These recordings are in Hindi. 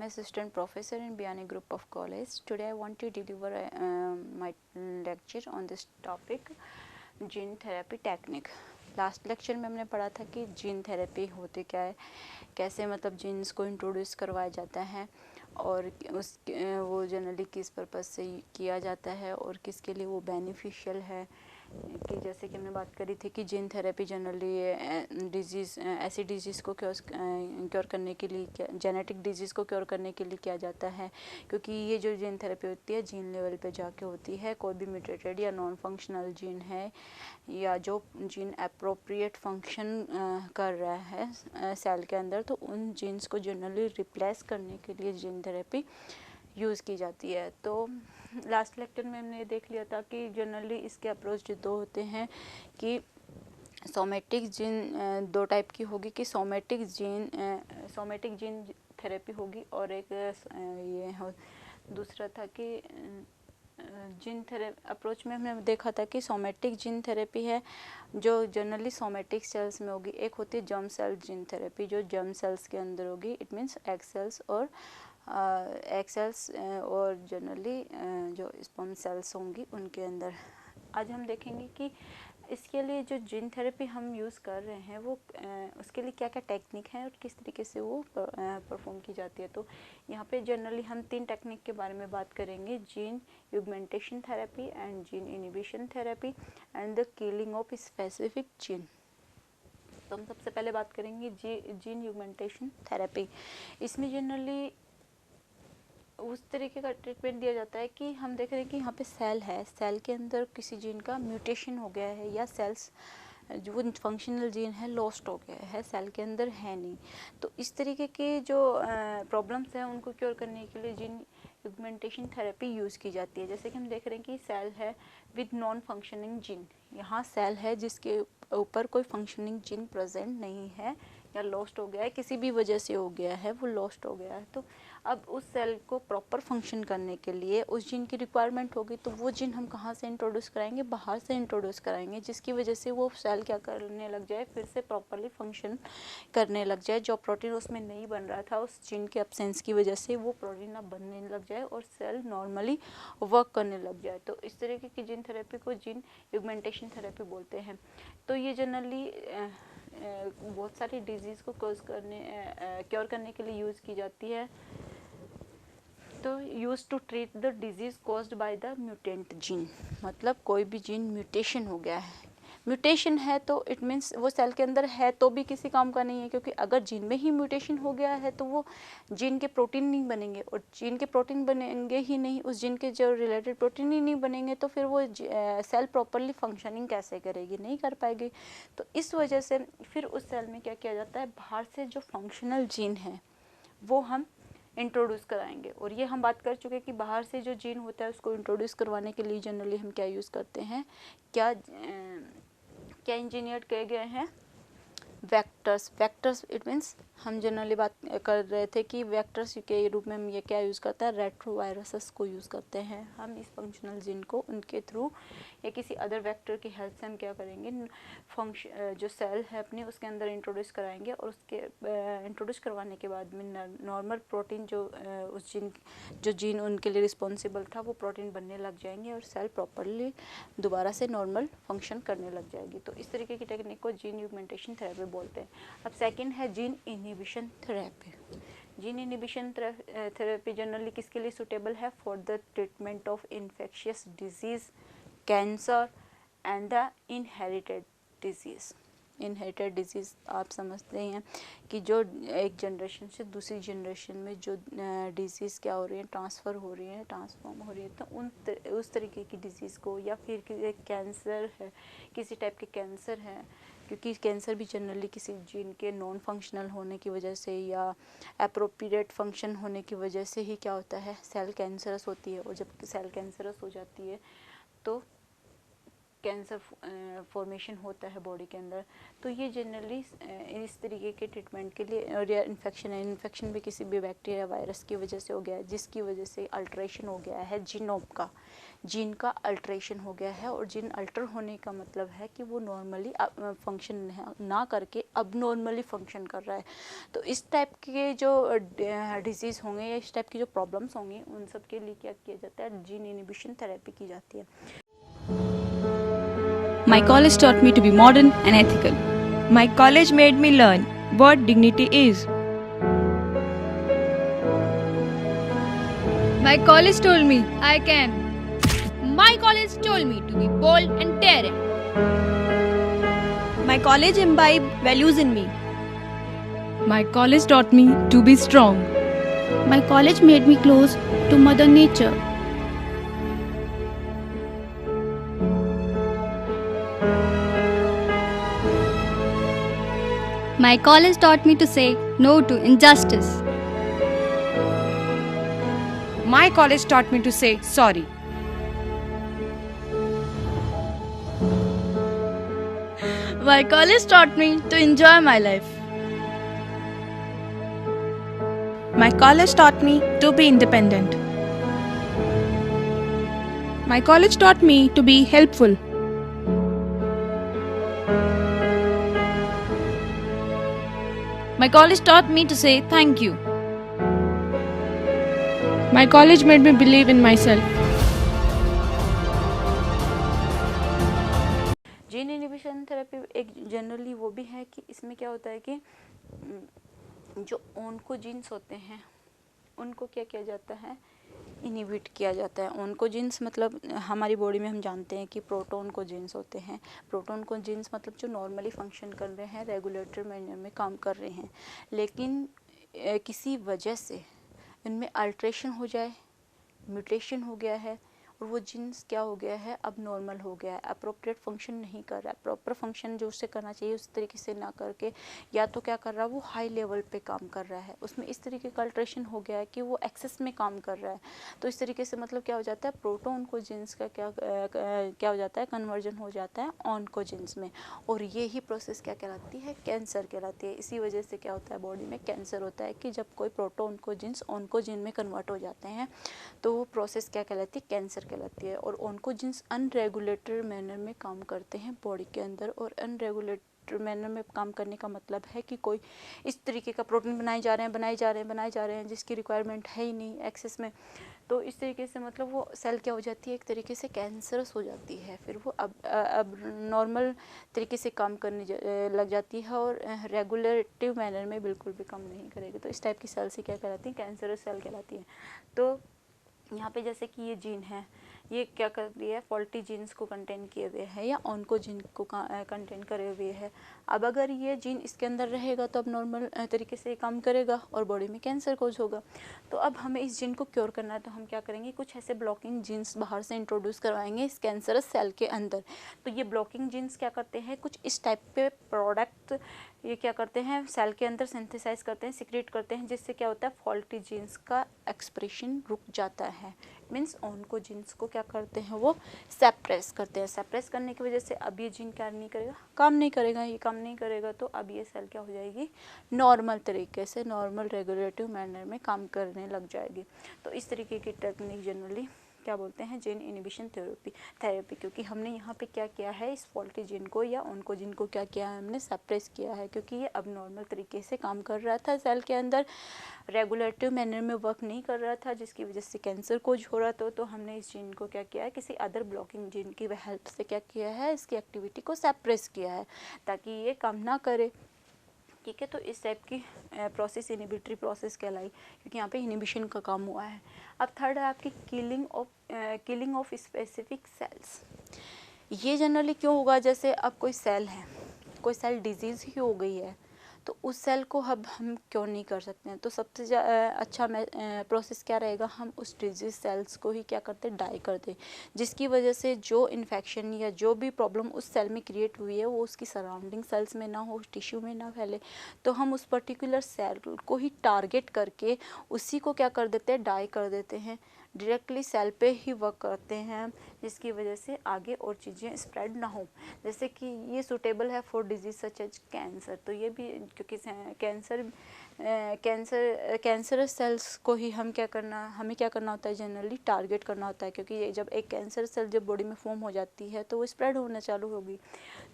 am assistant professor in Biani Group of College. Today I want to deliver my lecture on this topic, gene therapy technique. Last lecture में हमने पढ़ा था कि जीन थेरेपी होती क्या है, कैसे मतलब जीन्स को इंट्रोड्यूस करवाया जाता है और उस वो जनरली किस पर्पज़ से किया जाता है और किसके लिए वो बेनिफिशियल है. कि जैसे कि हमने बात करी थी कि जीन थेरेपी जनरली डिजीज़ ऐसी डिजीज़ को क्योर करने के लिए, जेनेटिक डिजीज़ को क्योर करने के लिए किया जाता है, क्योंकि ये जो जीन थेरेपी होती है जीन लेवल पे जाके होती है. कोई भी म्यूटेटेड या नॉन फंक्शनल जीन है या जो जीन अप्रोप्रिएट फंक्शन कर रहा है सेल के अंदर, तो उन जीन्स को जनरली रिप्लेस करने के लिए जीन थेरेपी यूज़ की जाती है. तो लास्ट लेक्चर में हमने देख लिया था कि जनरली इसके अप्रोच दो होते हैं कि सोमेटिक जीन दो टाइप की होगी कि सोमेटिक जीन थेरेपी होगी और एक ये दूसरा था कि जीन थेरेपी अप्रोच में हमने देखा था कि सोमेटिक जीन थेरेपी है जो जनरली सोमेटिक सेल्स में होगी. एक होती है जर्म सेल जीन थेरेपी जो जर्म सेल्स के अंदर होगी. इट मीन्स एग सेल्स और और जनरली जो स्पर्म सेल्स होंगी उनके अंदर. आज हम देखेंगे कि इसके लिए जो जीन थेरेपी हम यूज़ कर रहे हैं वो उसके लिए क्या क्या टेक्निक है और किस तरीके से वो परफॉर्म की जाती है. तो यहाँ पे जनरली हम 3 टेक्निक के बारे में बात करेंगे: gene augmentation therapy and gene inhibition therapy and the killing of specific gene. तो हम सबसे पहले बात करेंगे जीन युगमेंटेशन थेरेपी. इसमें जनरली उस तरीके का ट्रीटमेंट दिया जाता है कि हम देख रहे हैं कि यहाँ पे सेल है, सेल के अंदर किसी जीन का म्यूटेशन हो गया है या सेल्स जो फंक्शनल जीन है लॉस्ट हो गया है, सेल के अंदर है नहीं. तो इस तरीके के जो प्रॉब्लम्स हैं उनको क्योर करने के लिए जीन युगमेंटेशन थेरेपी यूज़ की जाती है. जैसे कि हम देख रहे हैं कि सेल है विद नॉन फंक्शनिंग जीन. यहाँ सेल है जिसके ऊपर कोई फंक्शनिंग जीन प्रेजेंट नहीं है या लॉस्ट हो गया है, किसी भी वजह से हो गया है, वो लॉस्ट हो गया है. तो अब उस सेल को प्रॉपर फंक्शन करने के लिए उस जीन की रिक्वायरमेंट होगी. तो वो जीन हम कहाँ से इंट्रोड्यूस कराएंगे? बाहर से इंट्रोड्यूस कराएंगे, जिसकी वजह से वो सेल क्या करने लग जाए, फिर से प्रॉपरली फंक्शन करने लग जाए. जो प्रोटीन उसमें नहीं बन रहा था उस जीन के एब्सेंस की वजह से वो प्रोटीन अब बनने लग जाए और सेल नॉर्मली वर्क करने लग जाए. तो इस तरीके की जीन थेरेपी को जीन युगमेंटेशन थेरेपी बोलते हैं. तो ये जनरली बहुत सारी डिजीज़ को क्योर करने के लिए यूज़ की जाती है. तो use to treat the disease caused by the mutant gene. मतलब कोई भी जीन म्यूटेशन हो गया है, म्यूटेशन है तो इट मीन्स वो सेल के अंदर है तो भी किसी काम का नहीं है, क्योंकि अगर जीन में ही म्यूटेशन हो गया है तो वो जीन के प्रोटीन नहीं बनेंगे और जीन के प्रोटीन बनेंगे ही नहीं, उस जीन के जो रिलेटेड प्रोटीन ही नहीं बनेंगे तो फिर वो सेल प्रॉपरली फंक्शनिंग कैसे करेगी? नहीं कर पाएगी. तो इस वजह से फिर उस सेल में क्या किया जाता है, बाहर से जो फंक्शनल जीन है वो हम इंट्रोड्यूस कराएंगे. और ये हम बात कर चुके हैं कि बाहर से जो जीन होता है उसको इंट्रोड्यूस करवाने के लिए जनरली हम क्या यूज़ करते हैं, क्या इंजीनियर किए गए हैं वेक्टर्स. इट मीन्स हम जनरली बात कर रहे थे कि वेक्टर्स के रूप में हम ये क्या यूज़ करते हैं, रेट्रोवायरसेस को यूज़ करते हैं. हम इस फंक्शनल जीन को उनके थ्रू या किसी अदर वेक्टर की हेल्प से हम क्या करेंगे, जो सेल है अपनी उसके अंदर इंट्रोड्यूस कराएंगे और उसके इंट्रोड्यूस करवाने के बाद में नॉर्मल प्रोटीन जो उस जीन उनके लिए रिस्पॉन्सिबल था वो प्रोटीन बनने लग जाएंगे और सेल प्रॉपरली दोबारा से नॉर्मल फंक्शन करने लग जाएगी. तो इस तरीके की टेक्निक को जीन युगमेंटेशन थेरेपी बोलते हैं. अब सेकंड है gene inhibition therapy. Gene inhibition therapy generally किसके लिए सूटेबल है? For the treatment of infectious disease, cancer and the inherited disease. Inherited disease आप समझते हैं कि जो एक जनरेशन से दूसरी जनरेशन में जो डिजीज़ क्या हो रही है, ट्रांसफ़र हो रही है, ट्रांसफॉर्म हो रही है. तो उस तरीके की डिजीज़ को, या फिर कैंसर है, किसी टाइप के कैंसर है, क्योंकि कैंसर भी जनरली किसी जीन के नॉन फंक्शनल होने की वजह से या एप्रोप्रिएट फंक्शन होने की वजह से ही क्या होता है, सेल कैंसरस होती है. और जब सेल कैंसरस हो जाती है तो कैंसर फॉर्मेशन होता है बॉडी के अंदर, तो ये जनरली इस तरीके के ट्रीटमेंट के लिए, और या इन्फेक्शन है, इन्फेक्शन भी किसी भी बैक्टीरिया वायरस की वजह से हो गया है, जिसकी वजह से अल्ट्रेशन हो गया है जीन का अल्ट्रेशन हो गया है। और जीन अल्टर होने का मतलब है कि वो नॉर्मली फंक्शन ना करके अब नॉर्मली फंक्शन कर रहा है। तो इस टाइप के जो डिजीज़ होंगे या इस टाइप की जो प्रॉब्लम्स होंगी, उन सब के लिए क्या किया जाता है, जीन इनिबिशन थेरेपी की जाती है। My college taught me to be modern and ethical. My college made me learn what dignity is. My college told me I can. My college told me to be bold and daring. My college imbibed values in me. My college taught me to be strong. My college made me close to Mother Nature. My college taught me to say no to injustice. My college taught me to say sorry. My college taught me to enjoy my life. My college taught me to be independent. My college taught me to be helpful. My college taught me to say thank you. My college made me believe in myself. Gene inhibition therapy एक जनरली वो भी है कि इसमें क्या होता है कि जो ऑन्कोजीन्स होते हैं उनको क्या किया जाता है, इनिबिट किया जाता है। ऑन्कोजीन्स मतलब हमारी बॉडी में हम जानते हैं कि प्रोटोन को जीन्स होते हैं। प्रोटोन को जीन्स मतलब जो नॉर्मली फंक्शन कर रहे हैं, रेगुलेटरी मैनर में काम कर रहे हैं, लेकिन किसी वजह से इनमें अल्ट्रेशन हो जाए, म्यूटेशन हो गया है और वो जीन्स क्या हो गया है, अब नॉर्मल हो गया है, अप्रोप्रिएट फंक्शन नहीं कर रहा है, प्रॉपर फंक्शन जो उससे करना चाहिए उस तरीके से ना करके या तो क्या कर रहा है, वो हाई लेवल पे काम कर रहा है, उसमें इस तरीके का अल्ट्रेशन हो गया है कि वो एक्सेस में काम कर रहा है। तो इस तरीके से मतलब क्या हो जाता है, प्रोटोन को जीन्स का क्या हो जाता है, कन्वर्जन हो जाता है ऑन्को जीन्स में, और ये ही प्रोसेस क्या कहलाती है, कैंसर कहलाती है। इसी वजह से क्या होता है, बॉडी में कैंसर होता है कि जब कोई प्रोटोन को जीन्स ऑन्को जीन में कन्वर्ट हो जाते हैं तो वो प्रोसेस क्या कहलाती है, कैंसर कहलाती है। और ऑन्कोजीन्स अनरेगुलेटेड मैनर में काम करते हैं बॉडी के अंदर, और अनरेगुलेटेड मैनर में काम करने का मतलब है कि कोई इस तरीके का प्रोटीन बनाए जा रहे हैं जिसकी रिक्वायरमेंट है ही नहीं एक्सेस में। तो इस तरीके से मतलब वो सेल क्या हो जाती है, एक तरीके से कैंसरस हो जाती है, फिर वो अब नॉर्मल तरीके से काम करने लग जाती है और रेगुलेटिव मैनर में बिल्कुल भी काम नहीं करेगी। तो इस टाइप की सेल से क्या कहलाती है, कैंसरस सेल कहलाती है। तो यहाँ पे जैसे कि ये जीन है, ये क्या कर रही है, फॉल्टी जीन्स को कंटेन किए हुए है या ऑन्को जीन को कंटेन करे हुए है। अब अगर ये जीन इसके अंदर रहेगा तो अब नॉर्मल तरीके से काम करेगा और बॉडी में कैंसर कोज होगा। तो अब हमें इस जीन को क्योर करना है, तो हम क्या करेंगे, कुछ ऐसे ब्लॉकिंग जीन्स बाहर से इंट्रोड्यूस करवाएंगे इस कैंसरस सेल के अंदर। तो ये ब्लॉकिंग जीन्स क्या करते हैं, कुछ इस टाइप के प्रोडक्ट ये क्या करते हैं, सेल के अंदर सिंथेसाइज करते हैं, सिक्रेट करते हैं, जिससे क्या होता है, फॉल्टी जीन्स का एक्सप्रेशन रुक जाता है। मीन्स ऑन्को जीन्स को क्या करते हैं, वो सप्रेस करते हैं। सप्रेस करने की वजह से अब ये जीन क्या नहीं करेगा, काम नहीं करेगा। ये काम नहीं करेगा तो अब ये सेल क्या हो जाएगी, नॉर्मल तरीके से नॉर्मल रेगुलेटिव मैनर में काम करने लग जाएगी। तो इस तरीके की टेक्निक जनरली क्या बोलते हैं, जीन इनिबिशन थेरेपी। क्योंकि हमने यहाँ पे क्या किया है, इस फॉल्टी जीन को या ऑन्को जीन को क्या किया है, हमने सप्रेस किया है, क्योंकि ये अब नॉर्मल तरीके से काम कर रहा था सेल के अंदर, रेगुलेटिव मैनर में वर्क नहीं कर रहा था, जिसकी वजह से कैंसर कोज हो रहा था। तो हमने इस जीन को क्या किया है, किसी अदर ब्लॉकिंग जीन की हेल्प से क्या किया है, इसकी एक्टिविटी को सप्रेस किया है ताकि ये काम ना करे। ठीक है, तो इस टाइप की प्रोसेस इनिबिटरी प्रोसेस कहलाई, क्योंकि यहाँ पे इनिबिशन का काम हुआ है। अब थर्ड है आपकी किलिंग ऑफ स्पेसिफिक सेल्स। ये जनरली क्यों होगा, जैसे अब कोई सेल डिजीज़ ही हो गई है तो उस सेल को अब हम क्यों नहीं कर सकते हैं। तो सबसे अच्छा प्रोसेस क्या रहेगा, हम उस डिजीज सेल्स को ही क्या करते हैं, डाई करते हैं, जिसकी वजह से जो इन्फेक्शन या जो भी प्रॉब्लम उस सेल में क्रिएट हुई है वो उसकी सराउंडिंग सेल्स में ना हो, उस टिश्यू में ना फैले। तो हम उस पर्टिकुलर सेल को ही टारगेट करके उसी को क्या कर देते हैं, डाई कर देते हैं। डायरेक्टली सेल पे ही वर्क करते हैं, जिसकी वजह से आगे और चीज़ें स्प्रेड ना हो। जैसे कि ये सूटेबल है for disease such as cancer, तो ये भी क्योंकि कैंसरस सेल्स को ही हमें क्या करना होता है, जनरली टारगेट करना होता है, क्योंकि ये जब एक कैंसर सेल जब बॉडी में फॉर्म हो जाती है तो वो स्प्रेड होना चालू होगी।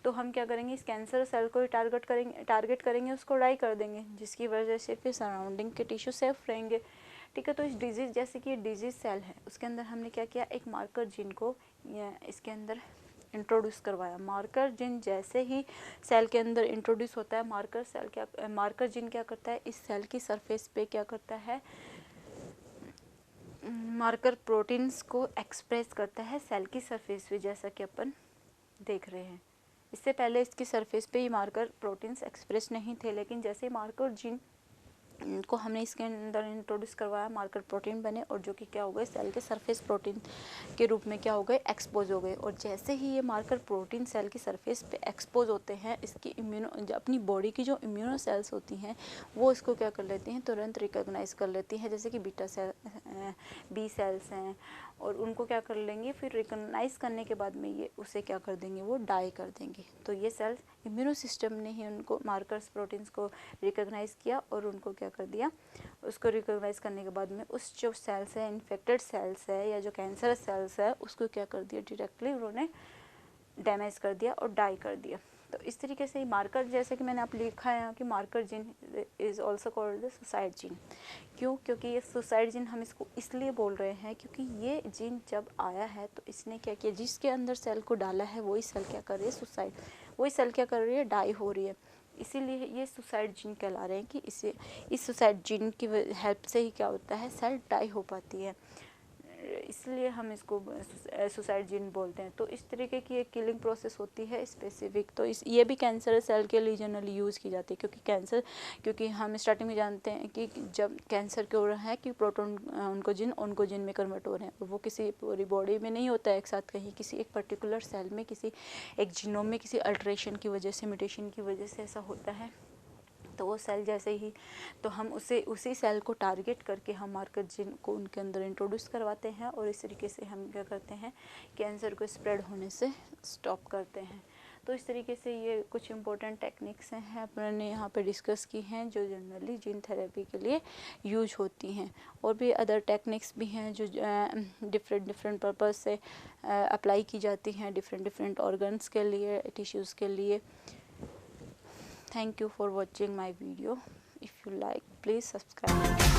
तो हम क्या करेंगे, इस कैंसर सेल को ही टारगेट करेंगे, उसको डाई कर देंगे, जिसकी वजह से फिर सराउंडिंग के टिश्यू सेफ रहेंगे। ठीक है, तो इस डिजीज़ जैसे कि डिजीज़ सेल है, उसके अंदर हमने क्या किया, एक मार्कर जीन को इसके अंदर इंट्रोड्यूस करवाया। मार्कर जीन जैसे ही सेल के अंदर इंट्रोड्यूस होता है, मार्कर जीन क्या करता है, इस सेल की सरफेस पे क्या करता है, मार्कर प्रोटीन्स को एक्सप्रेस करता है सेल की सरफेस पे, जैसा कि अपन देख रहे हैं। इससे पहले इसकी सरफेस पे ही मार्कर प्रोटीन्स एक्सप्रेस नहीं थे, लेकिन जैसे मार्कर जीन को हमने इसके अंदर इंट्रोड्यूस करवाया, मार्कर प्रोटीन बने, और जो कि क्या हो गए, सेल के सरफेस प्रोटीन के रूप में क्या हो गए, एक्सपोज हो गए। और जैसे ही ये मार्कर प्रोटीन सेल की सरफेस पे एक्सपोज होते हैं, इसकी अपनी बॉडी की जो इम्यूनो सेल्स होती हैं वो इसको क्या कर लेती हैं, तुरंत रिकॉग्नाइज कर लेती हैं, जैसे कि बी सेल्स हैं, और उनको क्या कर लेंगे, फिर रिकॉग्नाइज करने के बाद में ये उसे क्या कर देंगे, वो डाई कर देंगे। तो ये सेल्स इम्यूनो सिस्टम ने ही उनको मार्कर्स प्रोटीन्स को रिकॉग्नाइज किया और उनको क्या कर दिया, उसको रिकॉग्नाइज करने के बाद में उस जो सेल्स है, इन्फेक्टेड सेल्स है या जो कैंसर सेल्स है, उसको क्या कर दिया, डायरेक्टली उन्होंने डैमेज कर दिया और डाई कर दिया। तो इस तरीके से मार्कर, जैसे कि मैंने आप लिखा है यहाँ कि marker gene is also called the suicide gene. क्यों? क्योंकि ये सुसाइड जीन हम इसको इसलिए बोल रहे हैं क्योंकि ये जीन जब आया है तो इसने क्या किया, जिसके अंदर सेल को डाला है वही सेल क्या कर रही है, सुसाइड, वही सेल क्या कर रही है, डाई हो रही है। इसीलिए ये सुसाइड जीन कहला रहे हैं कि इस सुसाइड जीन की हेल्प से ही क्या होता है, सेल डाई हो पाती है, इसलिए हम इसको सुसाइड जीन बोलते हैं। तो इस तरीके की एक किलिंग प्रोसेस होती है स्पेसिफिक। तो ये भी कैंसर सेल के लिए जनरली यूज़ की जाती है, क्योंकि हम स्टार्टिंग में जानते हैं कि जब कैंसर के हो रहा है कि प्रोटोन ओंकोजिन में कन्वर्ट हो रहे हैं, और वो किसी पूरी बॉडी में नहीं होता है एक साथ, कहीं किसी एक पर्टिकुलर सेल में, किसी एक जीनोम में किसी अल्ट्रेशन की वजह से, म्यूटेशन की वजह से ऐसा होता है। तो वो सेल जैसे ही, तो हम उसी सेल को टारगेट करके हम मार्कर जीन को उनके अंदर इंट्रोड्यूस करवाते हैं, और इस तरीके से हम क्या करते हैं, कैंसर को स्प्रेड होने से स्टॉप करते हैं। तो इस तरीके से ये कुछ इंपॉर्टेंट टेक्निक्स हैं अपने यहाँ पे डिस्कस की हैं, जो जनरली जीन थेरेपी के लिए यूज होती हैं। और भी अदर टेक्निक्स भी हैं जो डिफरेंट पर्पज़ से अप्लाई की जाती हैं डिफरेंट ऑर्गन्स के लिए, टिश्यूज़ के लिए। Thank you for watching my video. If you like, please subscribe.